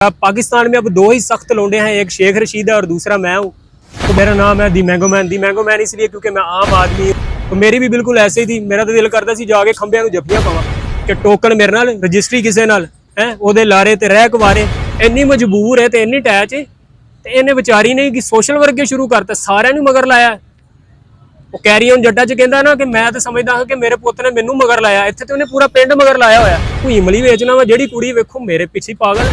पाकिस्तान में अब दो ही सख्त लौंडे हैं, एक शेख रशीद है और दूसरा मैं हूँ। तो मेरा नाम है दी मैंगो मैन इसलिए क्योंकि मैं आम आदमी हूँ। तो मेरी भी बिल्कुल ऐसे ही थी। मेरा तो दिल करता सी जाके खंभे नूं जप्पियां पावां कि टोकन मेरे नाल रजिस्ट्री किसे नाल है ओदे लारे ते रह कुवारे। इन्नी मजबूर है ते इन्नी टैच है ते इन्हें बेचारी ने कि सोशल वर्क शुरू करता, सारिਆਂ ਨੂੰ मगर लाया। ਉਹ ਕੈਰੀ ਔਨ ਜੱਟਾਂ 'ਚ ਕਹਿੰਦਾ ਨਾ ਕਿ ਮੈਂ ਤਾਂ ਸਮਝਦਾ ਹਾਂ ਕਿ ਮੇਰੇ ਪੁੱਤ ਨੇ ਮੈਨੂੰ ਮਗਰ ਲਾਇਆ, ਇੱਥੇ ਤੇ ਉਹਨੇ ਪੂਰਾ ਪਿੰਡ ਮਗਰ ਲਾਇਆ ਹੋਇਆ। ਕੋਈ ਇਮਲੀ ਵੇਚਣਾ ਵਾ, ਜਿਹੜੀ ਕੁੜੀ ਵੇਖੋ ਮੇਰੇ ਪਿੱਛੇ ਪਾਗਲ।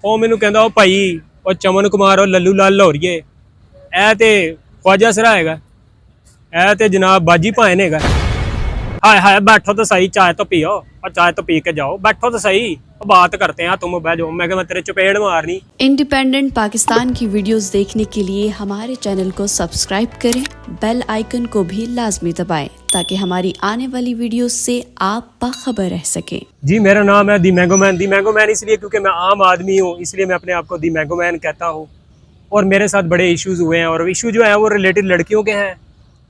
ਉਹ ਮੈਨੂੰ ਕਹਿੰਦਾ ਉਹ ਭਾਈ ਉਹ ਚਮਨ ਕੁਮਾਰ ਉਹ ਲੱਲੂ ਲਾਲ ਲਾਹੌਰੀਏ, ਇਹ ਤੇ ਖਵਾਜਾ ਸਰਾ ਹੈਗਾ, ਇਹ ਤੇ ਜਨਾਬ ਬਾਜੀ ਭਾਣ ਹੈਗਾ। हाय हाय बैठो तो सही, चाय तो पियो और चाय तो पी के जाओ, बैठो तो सही, बात करते हैं, तुम बैठ जाओ। मैं तेरे चपेड़ मारनी। इंडिपेंडेंट पाकिस्तान की वीडियोस देखने के लिए हमारे चैनल को सब्सक्राइब करें, बेल आइकन को भी लाजमी दबाएं ताकि हमारी आने वाली वीडियोस से आप बाखबर रह सकें। जी मेरा नाम है दी मैंगो मैन इसलिए क्योंकि मैं आम आदमी हूँ, इसलिए मैं अपने आप को दी मैंगो मैन कहता हूँ। और मेरे साथ बड़े इश्यूज हुए हैं और इशू जो है वो रिलेटेड लड़कियों के हैं।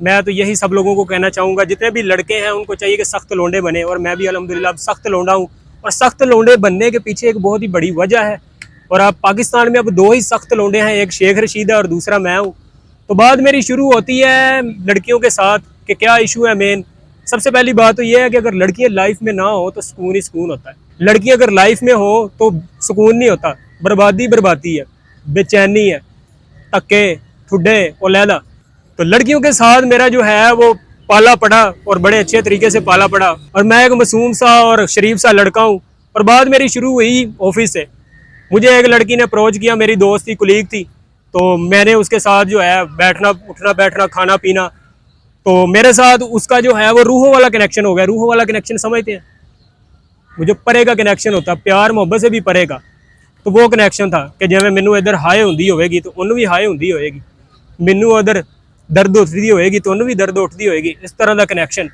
मैं तो यही सब लोगों को कहना चाहूँगा, जितने भी लड़के हैं उनको चाहिए कि सख्त लोंडे बने, और मैं भी अल्हम्दुलिल्लाह अब सख्त लोंडा हूँ। और सख्त लोंडे बनने के पीछे एक बहुत ही बड़ी वजह है। और अब पाकिस्तान में अब दो ही सख्त लोंडे हैं, एक शेख रशीद है और दूसरा मैं हूँ। तो बात मेरी शुरू होती है लड़कियों के साथ कि क्या इशू है मेन। सबसे पहली बात तो यह है कि अगर लड़कियाँ लाइफ में ना हो तो सुकून ही सुकून होता है। लड़की अगर लाइफ में हो तो सुकून नहीं होता, बर्बादी है, बेचैनी है, धक्के ठुड्डे और लैला। तो लड़कियों के साथ मेरा जो है वो पाला पड़ा और बड़े अच्छे तरीके से पाला पड़ा। और मैं एक मासूम सा और शरीफ सा लड़का हूँ। और बात मेरी शुरू हुई ऑफिस से। मुझे एक लड़की ने अप्रोच किया, मेरी दोस्त थी, कुलीग थी। तो मैंने उसके साथ जो है बैठना उठना बैठना खाना पीना, तो मेरे साथ उसका जो है वो रूहों वाला कनेक्शन हो गया। रूहों वाला कनेक्शन समझते हैं, मुझे परे का कनेक्शन होता, प्यार मोहब्बत से भी परे का। तो वो कनेक्शन था कि जिवें मैनू इधर हाए होंदी होएगी तो उन्होंने भी हाए होंदी होएगी, मैनू उधर दर्द उठती होएगी तो उन्होंने भी दर्द उठती होएगी, इस तरह का कनेक्शन।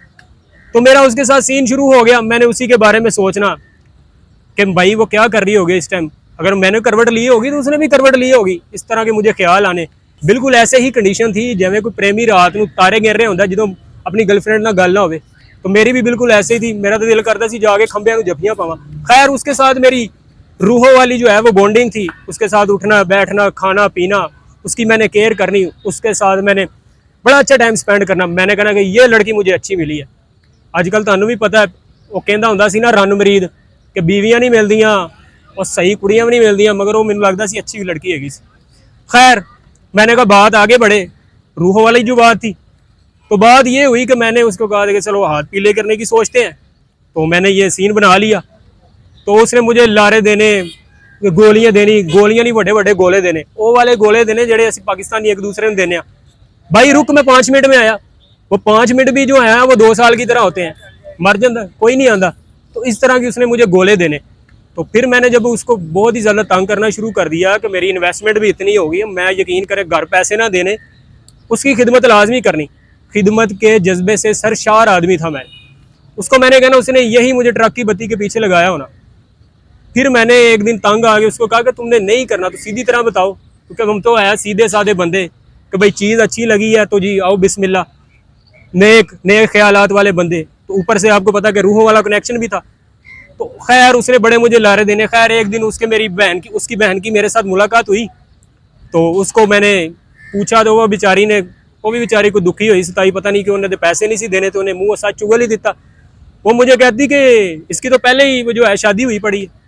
तो मेरा उसके साथ सीन शुरू हो गया। मैंने उसी के बारे में सोचना कि भाई वो क्या कर रही होगी इस टाइम, अगर मैंने करवट ली होगी तो उसने भी करवट ली होगी, इस तरह के मुझे ख्याल आने। बिल्कुल ऐसे ही कंडीशन थी जिवें कोई प्रेमी रात को तारे गिर रहे होंदा जो अपनी गर्लफ्रेंड नाल गल ना होवे। तो मेरी भी बिल्कुल ऐसे ही थी। मेरा तो दिल करता सी जाके खंभे नूं जप्पियां पावां। खैर उसके साथ मेरी रूहों वाली जो है वो बॉन्डिंग थी, उसके साथ उठना बैठना खाना पीना, उसकी मैंने केयर करनी, उसके साथ मैंने बड़ा अच्छा टाइम स्पेंड करना। मैंने कहना कि ये लड़की मुझे अच्छी मिली है। अजकल तुहानूं भी पता है वो कहंदा हुंदा सी ना रन मरीद कि बीवियां नहीं मिलदियां और सही कुड़ियां भी नहीं मिलदियां, मगर वो मैनूं लगदा सी अच्छी लड़की हैगी। खैर मैंने कहा बात आगे बढ़े, रूहों वाली जो बात थी। तो बात ये हुई कि मैंने उसको कहा कि चलो हाथ पीले करने की सोचते हैं। तो मैंने ये सीन बना लिया। तो उसने मुझे लारे देने, गोलियां देनी, गोलियां नहीं बड़े बड़े गोले देने, वो वाले गोले देने जेडे असीं पाकिस्तानी एक दूसरे नूं देने। भाई रुक मैं 5 मिनट में आया। वो 5 मिनट भी जो है वो 2 साल की तरह होते हैं, मर जाता कोई नहीं आंदा। तो इस तरह की उसने मुझे गोले देने। तो फिर मैंने जब उसको बहुत ही ज़्यादा तंग करना शुरू कर दिया कि मेरी इन्वेस्टमेंट भी इतनी हो गई, मैं यकीन करें घर पैसे ना देने, उसकी खिदमत लाजमी करनी। खिदमत के जज्बे से सरशार आदमी था मैं। उसको मैंने कहना उसने यही मुझे ट्रक की बत्ती के पीछे लगाया होना। फिर मैंने एक दिन तंग आ गया उसको कहा कि तुमने नहीं करना तो सीधी तरह बताओ, क्योंकि हम तो है सीधे साधे बंदे कि भाई चीज़ अच्छी लगी है तो जी आओ बिस्मिल्लाह, नेक ख्यालात वाले बंदे। तो ऊपर से आपको पता कि रूहों वाला कनेक्शन भी था। तो खैर उसने बड़े मुझे लारे देने। खैर एक दिन उसकी बहन की मेरे साथ मुलाकात हुई। तो उसको मैंने पूछा तो वो भी बेचारी को दुखी हुई सताई, पता नहीं कि उन्होंने पैसे नहीं सी देने तो उन्हें मुँह साथ चुगल ही दिता। वो मुझे कहती कि इसकी तो पहले ही वो जो है शादी हुई पड़ी है।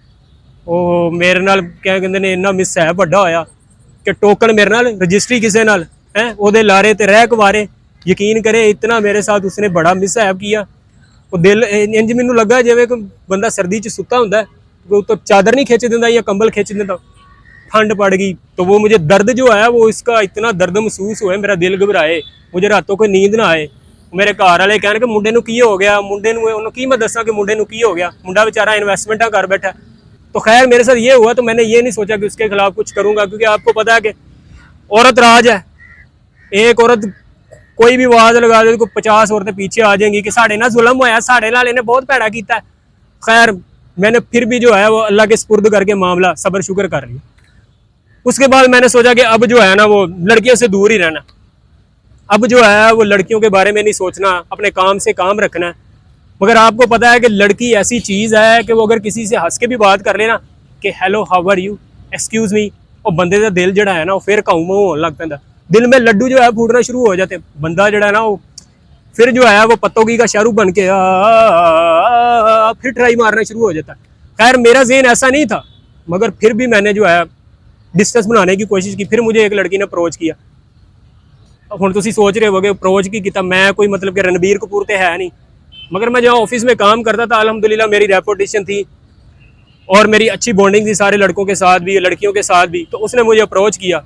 ਉਹ ਮੇਰੇ ਨਾਲ क्या कहते ने इन्ना मिसहैप ਵੱਡਾ होया कि टोकन मेरे नाल रजिस्ट्री किसे नाल है ਉਹਦੇ लारे ते रह कुवारे। यकीन करे इतना मेरे साथ उसने बड़ा मिसहैप किया। वो दिल इंज मैनूं लगा जिवें कोई बंदा सर्दी च सुता हुंदा है, कोई तो चादर नहीं खिंच दिंदा या कंबल खिंच दिंदा, ठंड पड़ गई। तो वो मुझे दर्द जो है वो इसका इतना दर्द महसूस हुआ, मेरा दिल घबराए, मुझे रातों कोई नींद ना आए। मेरे घर वाले कहण कि मुंडे नूं की हो गया, मुंडे नूं उन्होंने की मैं दसां कि मुंडे नूं की हो गया, मुंडा बेचारा इन्वेस्टमेंटां कर बैठा। तो खैर मेरे साथ ये हुआ। तो मैंने ये नहीं सोचा कि उसके खिलाफ कुछ करूँगा, क्योंकि आपको पता है कि औरत राज है। एक औरत कोई भी आवाज़ लगा दे तो 50 औरतें पीछे आ जाएंगी कि साढ़े ना जुल्म होया, साढ़े नाल इन्हें बहुत भैड़ा किया। खैर मैंने फिर भी जो है वो अल्लाह के सुपुर्द करके मामला सब्र शुक्र कर लिया। उसके बाद मैंने सोचा कि अब जो है ना वो लड़कियों से दूर ही रहना। अब जो है वो लड़कियों के बारे में नहीं सोचना, अपने काम से काम रखना है। मगर आपको पता है कि लड़की ऐसी चीज़ है कि वो अगर किसी से हंस के भी बात कर लेना, कि hello how are you, excuse me, और बंदे का दिल जड़ा है ना वो फिर काऊ माऊ होने लग पैंदा, दिल में लड्डू जो है फूटना शुरू हो जाते, बंदा जड़ा है ना वो फिर जो है वो पत्तोगी का शाहरुख बन के फिर ट्राई मारना शुरू हो जाता। खैर मेरा ज़हन ऐसा नहीं था, मगर फिर भी मैंने जो है डिस्टेंस बनाने की कोशिश की। फिर मुझे एक लड़की ने अप्रोच किया। ਹੁਣ ਤੁਸੀਂ सोच रहे होगे अप्रोच की किया, मैं कोई मतलब कि रणबीर कपूर तो है नहीं, मगर मैं जहाँ ऑफिस में काम करता था अल्हम्दुलिल्लाह मेरी रेपुटेशन थी और मेरी अच्छी बॉन्डिंग थी सारे लड़कों के साथ भी लड़कियों के साथ भी। तो उसने मुझे अप्रोच किया,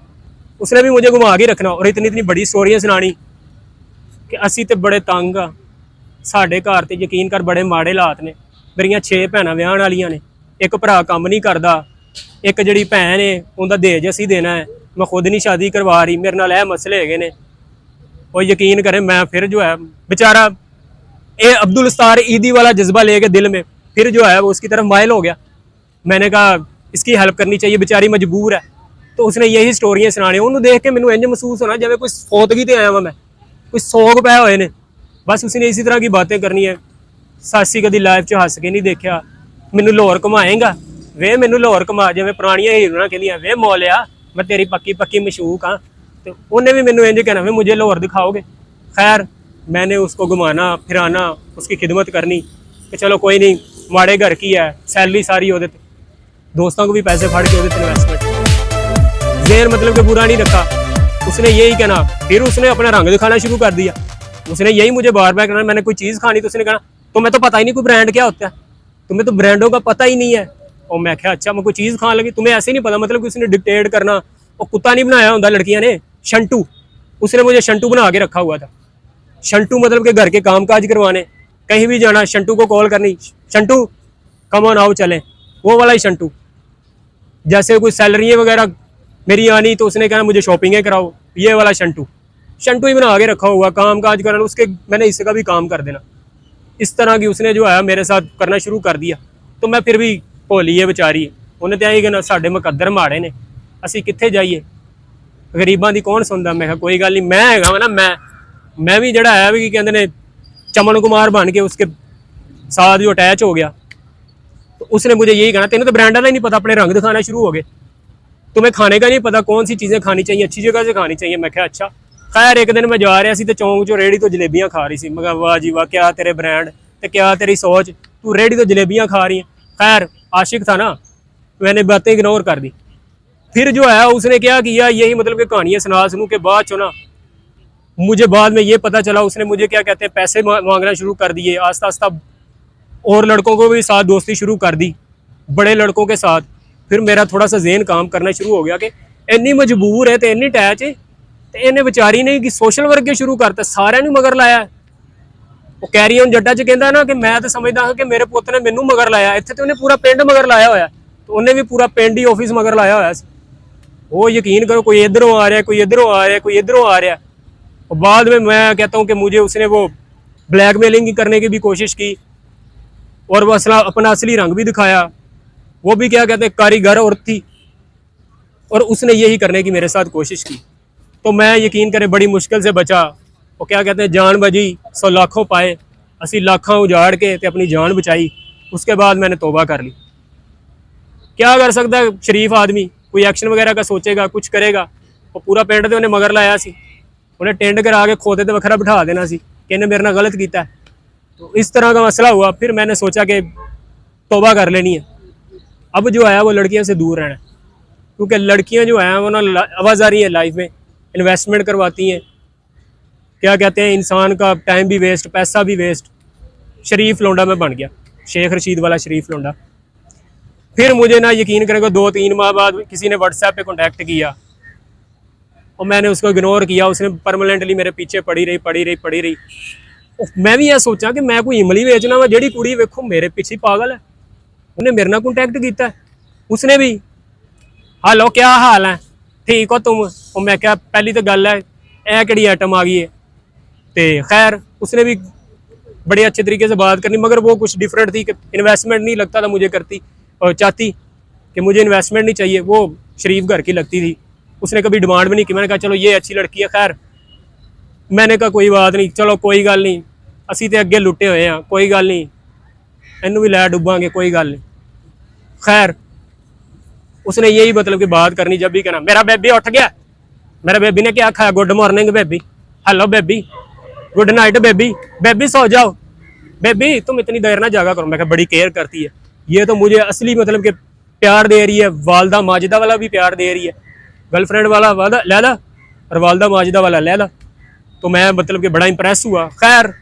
उसने भी मुझे घुमा के रखना और इतनी इतनी बड़ी स्टोरियाँ सुनानी कि असी तो बड़े तंग हाँ, साढ़े घर तो यकीन कर बड़े माड़े हालात ने, मेरिया 6 भैनां विआहण वालियां ने, एक भरा काम नहीं करता, एक जी भैन है उनका दहेज असी देना है, मैं खुद नहीं शादी करवा रही, मेरे नाल मसले है ने। और यकीन करें मैं फिर जो है बेचारा ये अब्दुल सत्तार ईदी वाला जज्बा लेके दिल में फिर जो है वो उसकी तरफ माइल हो गया। मैंने कहा इसकी हेल्प करनी चाहिए, बेचारी मजबूर है। तो उसने यही स्टोरियां सुनानी, उन्होंने देख के मैंने इंज महसूस होना जिवें कोई फौतगी ते आया मैं, कोई 100 पै होए ने। बस उसने इसी तरह की बातें करनी है। सासी कभी लाइफ च हस के नहीं देखा, मैनू लाहौर घुमाएगा वे, मैनू लाहौर घुमा, जिवें पुरानियां हीरोइनां कहंदियां वे मौलिया मैं तेरी पक्की पक्की मशूक हाँ। तो उन्हें भी मैनू इंज कहना वे मुझे लाहौर दिखाओगे। खैर मैंने उसको घुमाना फिराना, उसकी खिदमत करनी कि चलो कोई नहीं, माड़े घर की है, सैलरी सारी वो दोस्तों को भी पैसे फाड़ के इन्वेस्टमेंट, जेर मतलब कि बुरा नहीं रखा। उसने यही कहना, फिर उसने अपना रंग दिखाना शुरू कर दिया। उसने यही मुझे बार बार कहना, मैंने कोई चीज़ खानी तो उसने कहना तुम्हें तो पता ही नहीं कोई ब्रांड क्या होता है, तुम्हें तो ब्रांडों का पता ही नहीं है। और मैं क्या अच्छा मैं कोई चीज़ खाने लगी, तुम्हें ऐसे नहीं पता, मतलब कि उसने डिक्टेट करना। और कुत्ता नहीं बनाया होता लड़कियां ने, शंटू, उसने मुझे शंटू बना के रखा हुआ था। शंटू मतलब कि घर के काम काज करवाने, कहीं भी जाना शंटू को कॉल करनी, शंटू कम ऑन आओ चले, वो वाला ही शंटू। जैसे कोई सैलरी वगैरह मेरी आनी तो उसने कहना मुझे शॉपिंग कराओ, ये वाला शंटू, शंटू ही बना के रखा हुआ, काम काज करना उसके, मैंने इसका भी काम कर देना। इस तरह की उसने जो है मेरे साथ करना शुरू कर दिया। तो मैं फिर भी भोली है बेचारी, उन्हें तो यही कहना साढ़े मुकद्दर माड़े ने, असी कित्थे जाइए, गरीबां दी कौन सुनता। मैं कोई गल नहीं, मैं हैगा ना, मैं भी जड़ा है भी कहते ने चमन कुमार बन के उसके साथ जो अटैच हो गया। तो उसने मुझे यही कहना तेनों तो ब्रांड का ही नहीं पता, अपने रंग दिखाना शुरू हो गए, तुम्हें खाने का नहीं पता कौन सी चीज़ें खानी चाहिए, अच्छी जगह से खानी चाहिए। मैं क्या अच्छा। खैर एक दिन मैं जा रहा तो चौंक चो रेहड़ी तो जलेबियां खा रही थी। मैं वाह जी वाह, क्या तेरे ब्रांड तो क्या तेरी सोच, तू रेहड़ी तो जलेबियां खा रही है। खैर आशिक था ना, मैंने बातें इग्नोर कर दी। फिर जो है उसने क्या किया, यही मतलब कि कहानियाँ सुनू के बाद चो ना मुझे बाद में ये पता चला उसने मुझे क्या कहते हैं पैसे मांगना शुरू कर दिए। आस्ता आस्ता और लड़कों को भी साथ दोस्ती शुरू कर दी, बड़े लड़कों के साथ। फिर मेरा थोड़ा सा जेन काम करना शुरू हो गया कि इन्नी मजबूर है तो इन्नी अटैच है, तो इन्हें बेचारी ने कि सोशल वर्क शुरू करता, सारे मगर लाया। वो कैरी ऑन जट्टा च कहता ना कि मैं तो समझदा हाँ कि मेरे पुत ने मैनू मगर लाया, इत्थे तो उन्हें पूरा पिंड मगर लाया होया, तो उन्हें भी पूरा पिंड ही ऑफिस मगर लाया होया। वो यकीन करो कोई इधरों आ रहा है, कोई इधरों आ रहा है, कोई इधरों आ रहा है। और बाद में मैं कहता हूँ कि मुझे उसने वो ब्लैकमेलिंग करने की भी कोशिश की और वो अपना असली रंग भी दिखाया। वो भी क्या कहते हैं कारीगर औरत थी और उसने यही करने की मेरे साथ कोशिश की। तो मैं यकीन करें बड़ी मुश्किल से बचा। वो क्या कहते हैं जान बजी 100 लाखों पाए, असी लाखों उजाड़ के ते अपनी जान बचाई। उसके बाद मैंने तौबा कर ली। क्या कर सकता है शरीफ आदमी, कोई एक्शन वगैरह का सोचेगा, कुछ करेगा। वो पूरा पिंड तो उन्हें मगर लाया सी, उन्हें टेंड करा के खोते तो वखरा बिठा देना सी कि इन्हें मेरे नाल गलत किया। तो इस तरह का मसला हुआ। फिर मैंने सोचा कि तौबा कर लेनी है, अब जो है वो लड़कियों से दूर रहना, क्योंकि लड़कियां जो हैं वो ना आवाज़ारी है लाइफ में, इन्वेस्टमेंट करवाती हैं, क्या कहते हैं इंसान का टाइम भी वेस्ट, पैसा भी वेस्ट। शरीफ लौंडा मैं बन गया, शेख रशीद वाला शरीफ लौंडा। फिर मुझे ना यकीन करेंगे 2-3 माह बाद किसी ने व्हाट्सएप पे कॉन्टैक्ट किया और मैंने उसको इग्नोर किया। उसने परमानेंटली मेरे पीछे पड़ी रही। मैं भी यह सोचा कि मैं कोई इमली बेचना वा, जेड़ी कुड़ी वेखो मेरे पीछे पागल है, उन्हें मेरे नाल कॉन्टैक्ट किया। उसने भी हेलो क्या हाल है, ठीक हो तुम। और मैं क्या पहली तो गल है यह कि आइटम आ गई है। तो खैर उसने भी बड़े अच्छे तरीके से बात करनी, मगर वो कुछ डिफरेंट थी कि इन्वेस्टमेंट नहीं लगता था मुझे करती और चाहती कि मुझे इन्वेस्टमेंट नहीं चाहिए। वो शरीफ घर की लगती थी, उसने कभी डिमांड भी नहीं की। मैंने कहा चलो ये अच्छी लड़की है। खैर मैंने कहा कोई बात नहीं, चलो कोई गल नहीं, असी तो अगे लुटे हुए हैं, कोई गल नहीं, इनू भी लै डुबांगे, कोई गल नहीं। खैर उसने यही मतलब कि बात करनी जब भी कहना मेरा बेबी उठ गया, मेरा बेबी ने क्या खाया, good morning baby, hello baby, good night baby, baby सो जाओ, बेबी तुम इतनी देर ना जागा करो। मैं कहा बड़ी केयर करती है ये, तो मुझे असली मतलब कि प्यार दे रही है। वालदा माजिदा वाला भी प्यार दे रही है, गर्लफ्रेंड वाला वादा लैला और वालदा माजिदा वाला लैला। तो मैं मतलब कि बड़ा इंप्रेस हुआ। खैर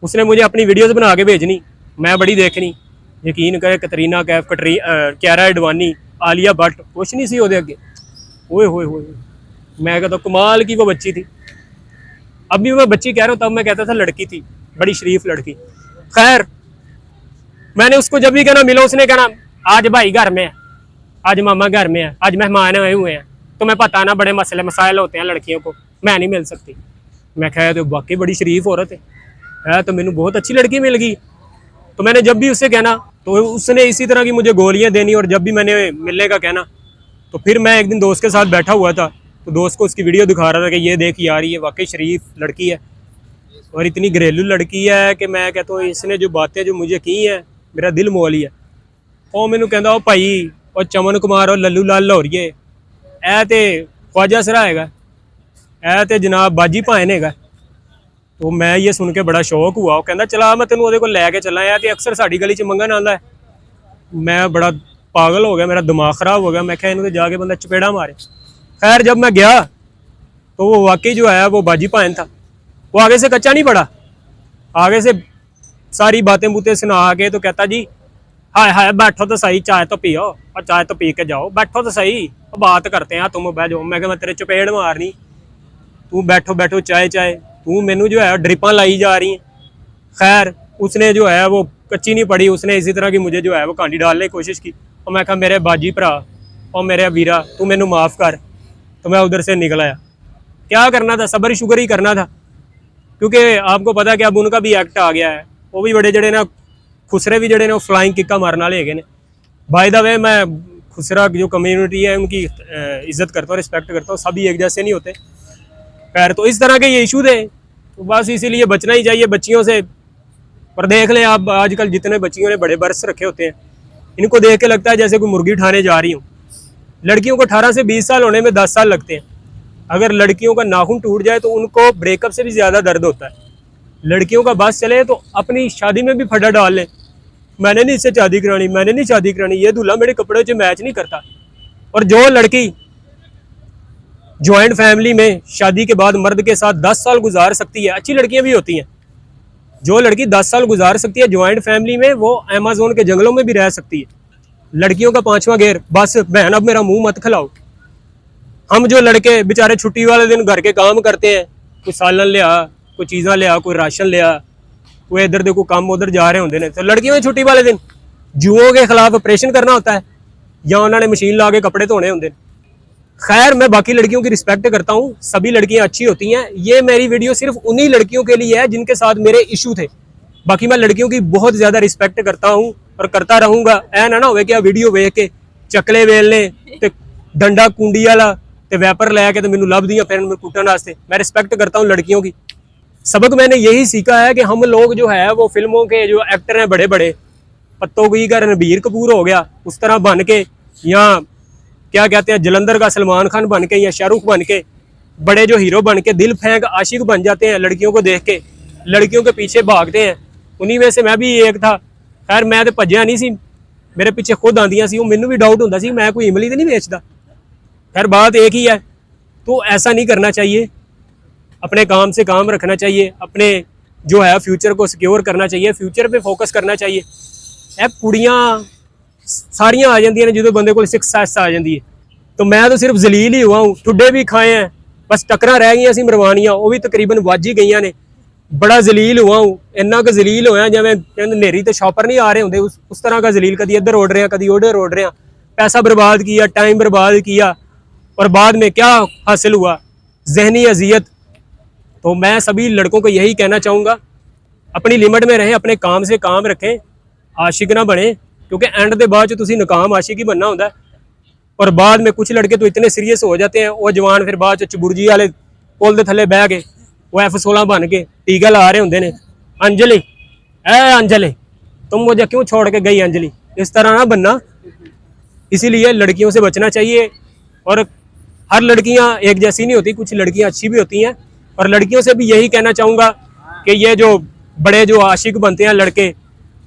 उसने मुझे अपनी वीडियोस बना के भेजनी, मैं बड़ी देखनी। यकीन करे कतरीना कैफ, क्यारा एडवानी, आलिया भट्ट, कुछ नहीं सी ओदे अगे। ओए होए होए, मैं कहता कमाल की वो बच्ची थी। अभी मैं बच्ची कह रहा हूँ, तब मैं कहता था लड़की थी, बड़ी शरीफ लड़की। खैर मैंने उसको जब भी कहना मिलो, उसने कहना आज भाई घर में है, आज मामा घर में है, आज मेहमान आए हुए हैं, तुम्हें पता ना बड़े मसले मसाइल होते हैं लड़कियों को, मैं नहीं मिल सकती। मैं कहा तो वाकई बड़ी शरीफ औरत है तो मैंने बहुत अच्छी लड़की मिल गई। तो मैंने जब भी उससे कहना तो उसने इसी तरह की मुझे गोलियां देनी, और जब भी मैंने मिलने का कहना तो फिर मैं एक दिन दोस्त के साथ बैठा हुआ था, तो दोस्त को उसकी वीडियो दिखा रहा था कि ये देख यार ये वाकई शरीफ लड़की है और इतनी घरेलू लड़की है कि मैं कहता हूँ इसने जो बातें जो मुझे की हैं मेरा दिल मोह लिया। ਉਹ ਮੈਨੂੰ ਕਹਿੰਦਾ ਉਹ ਭਾਈ ਉਹ ਚਮਨ ਕੁਮਾਰ ਉਹ ਲੱਲੂ ਲਾਲ ਲਾਹੌਰੀਏ ਇਹ ਤੇ ख्वाजा सरा हैगा, ਇਹ ਤੇ जनाब बाजी ਭਾਣ ਹੈਗਾ। तो मैं ये सुन के बड़ा शौक हुआ। वो कहता चला मैं तेन को लैके चला, यार अक्सर साड़ी गली च मंगन आंदा है। मैं बड़ा पागल हो गया, मेरा दिमाग खराब हो गया। मैं क्या इन्होंने जाके बंदा चपेड़ा मारे। खैर जब मैं गया तो वो वाकई जो है वो बाजी भान था। वो आगे से कच्चा नहीं पड़ा, आगे से सारी बातें बूतें सुना के तो कहता जी हाय हाय बैठो तो सही, चाय तो पियो और चाय तो पी के जाओ, बैठो तो सही बात करते हैं, तुम बह जाओ। मैं क्या मैं तेरे चपेड़ मारनी, तू बैठो बैठो चाय चाय, तू मैनू जो है ड्रिपां लाई जा रही हैं। खैर उसने जो है वो कच्ची नहीं पड़ी, उसने इसी तरह की मुझे जो है वो कांडी डालने की कोशिश की। और मैं कहा मेरे बाजी भरा और मेरे वीरा तू मैनू माफ़ कर। तो मैं उधर से निकल आया। क्या करना था, सब्र शुगर ही करना था, क्योंकि आपको पता है कि अब उनका भी एक्ट आ गया है। वो भी बड़े जड़े ना खुसरे भी जड़े ने फ्लाइंग किक्का मारने वाले है। बाय द वे मैं खुसरा जो कम्युनिटी है उनकी इज्जत करता हूँ, रिस्पेक्ट करता हूँ, सभी एक जैसे नहीं होते। खैर तो इस तरह के ये इशू थे, तो बस इसीलिए बचना ही चाहिए बच्चियों से। पर देख लें आप आजकल जितने बच्चियों ने बड़े बरस रखे होते हैं, इनको देख के लगता है जैसे कोई मुर्गी उठाने जा रही हूँ। लड़कियों को 18 से 20 साल होने में 10 साल लगते हैं। अगर लड़कियों का नाखून टूट जाए तो उनको ब्रेकअप से भी ज़्यादा दर्द होता है। लड़कियों का बस चले तो अपनी शादी में भी फटा डाल लें, मैंने नहीं इससे शादी करानी, मैंने नहीं शादी करानी, ये दूल्हा मेरे कपड़े से मैच नहीं करता। और जो लड़की जॉइंट फैमिली में शादी के बाद मर्द के साथ 10 साल गुजार सकती है, अच्छी लड़कियां भी होती हैं, जो लड़की 10 साल गुजार सकती है जॉइंट फैमिली में, वो अमेज़न के जंगलों में भी रह सकती है। लड़कियों का 5वां गेर बस बहन अब मेरा मुंह मत खिलाओ। हम जो लड़के बेचारे छुट्टी वाले दिन घर के काम करते हैं, कोई सालन लिया, कोई चीज़ा लिया, कोई राशन लिया, कोई इधर देखो काम उधर जा रहे होंगे ने, तो लड़कियों में छुट्टी वाले दिन जुओं के खिलाफ ऑपरेशन करना होता है या उन्होंने मशीन ला के कपड़े धोने होंगे। खैर मैं बाकी लड़कियों की रिस्पेक्ट करता हूँ, सभी लड़कियां अच्छी होती हैं। ये मेरी वीडियो सिर्फ उन्हीं लड़कियों के लिए है जिनके साथ मेरे इशू थे। बाकी मैं लड़कियों की बहुत ज़्यादा रिस्पेक्ट करता हूँ और करता रहूँगा। ऐ ना हो कि वीडियो वेख के चकले वेलने ते डंडा कुंडी वाला ते वैपर लैके तो मैनू लभ दियां फिर मैं कुटन वास्ते। मैं रिस्पेक्ट करता हूँ लड़कियों की। सबक मैंने यही सीखा है कि हम लोग जो है वो फिल्मों के जो एक्टर हैं बड़े बड़े, पत्तोगी का रणबीर कपूर हो गया, उस तरह बन के, या क्या कहते हैं जलंधर का सलमान खान बन के या शाहरुख बन के, बड़े जो हीरो बन के दिल फेंक आशिक बन जाते हैं लड़कियों को देख के, लड़कियों के पीछे भागते हैं। उन्हीं में से मैं भी एक था। खैर मैं तो भज्या नहीं सी, मेरे पीछे खुद आंदियां सी, मैनू भी डाउट होंदा सी मैं कोई इमली तो नहीं बेचता। खैर बात एक ही है, तो ऐसा नहीं करना चाहिए, अपने काम से काम रखना चाहिए, अपने जो है फ्यूचर को सिक्योर करना चाहिए, फ्यूचर पे फोकस करना चाहिए। ए कुड़ियाँ सारियां आ जाती ने जो बंदे को सक्सैस आ जाती है। तो मैं तो सिर्फ जलील ही हुआ हूँ, ठुड्डे भी खाए हैं, बस टक्कर रह गई सी मरवानियां, वो भी तकरीबन वज ही गई ने। बड़ा जलील हुआ हूँ, इन्ना क जलील होया जिवें नेरी तो शॉपर नहीं आ रहे होंगे, उस तरह का जलील। कभी इधर उड़ रहे हैं, कभी उधर उड़ रहे हैं, पैसा बर्बाद किया, टाइम बर्बाद किया, और बाद में क्या हासिल हुआ? जहनी अजियत। तो मैं सभी लड़कों को यही कहना चाहूँगा, अपनी लिमिट में रहें, अपने काम से काम रखें, आशिक ना बने, क्योंकि एंड के बाद तुसी नाकाम आशिक ही बनना होता है। और बाद में कुछ लड़के तो इतने सीरीयस हो जाते हैं, वो जवान फिर बाद चबुर्जी वाले पुल के थले बह के वो F16 बन के टीका ला रहे होंगे ने। अंजलि अंजलि तुम मुझे क्यों छोड़ के गई अंजलि, इस तरह ना बनना। इसीलिए लड़कियों से बचना चाहिए। और हर लड़कियां एक जैसी नहीं होती, कुछ लड़कियां अच्छी भी होती हैं। और लड़कियों से भी यही कहना चाहूँगा कि ये जो बड़े जो आशिक बनते हैं लड़के,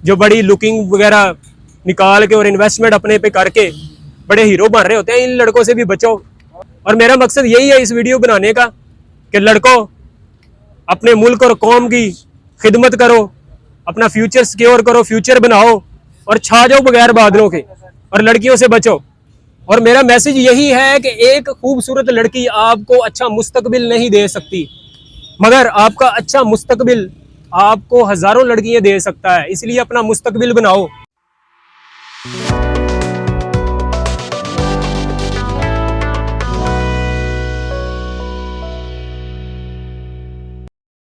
जो बड़ी लुकिंग वगैरह निकाल के और इन्वेस्टमेंट अपने पे करके बड़े हीरो बन रहे होते हैं, इन लड़कों से भी बचो। और मेरा मकसद यही है इस वीडियो बनाने का कि लड़कों अपने मुल्क और कौम की खिदमत करो, अपना फ्यूचर सिक्योर करो, फ्यूचर बनाओ और छा जाओ बगैर बादलों के, और लड़कियों से बचो। और मेरा मैसेज यही है कि एक खूबसूरत लड़की आपको अच्छा मुस्तकबिल नहीं दे सकती, मगर आपका अच्छा मुस्तकबिल आपको हजारों लड़कियां दे सकता है। इसलिए अपना मुस्तकबिल बनाओ।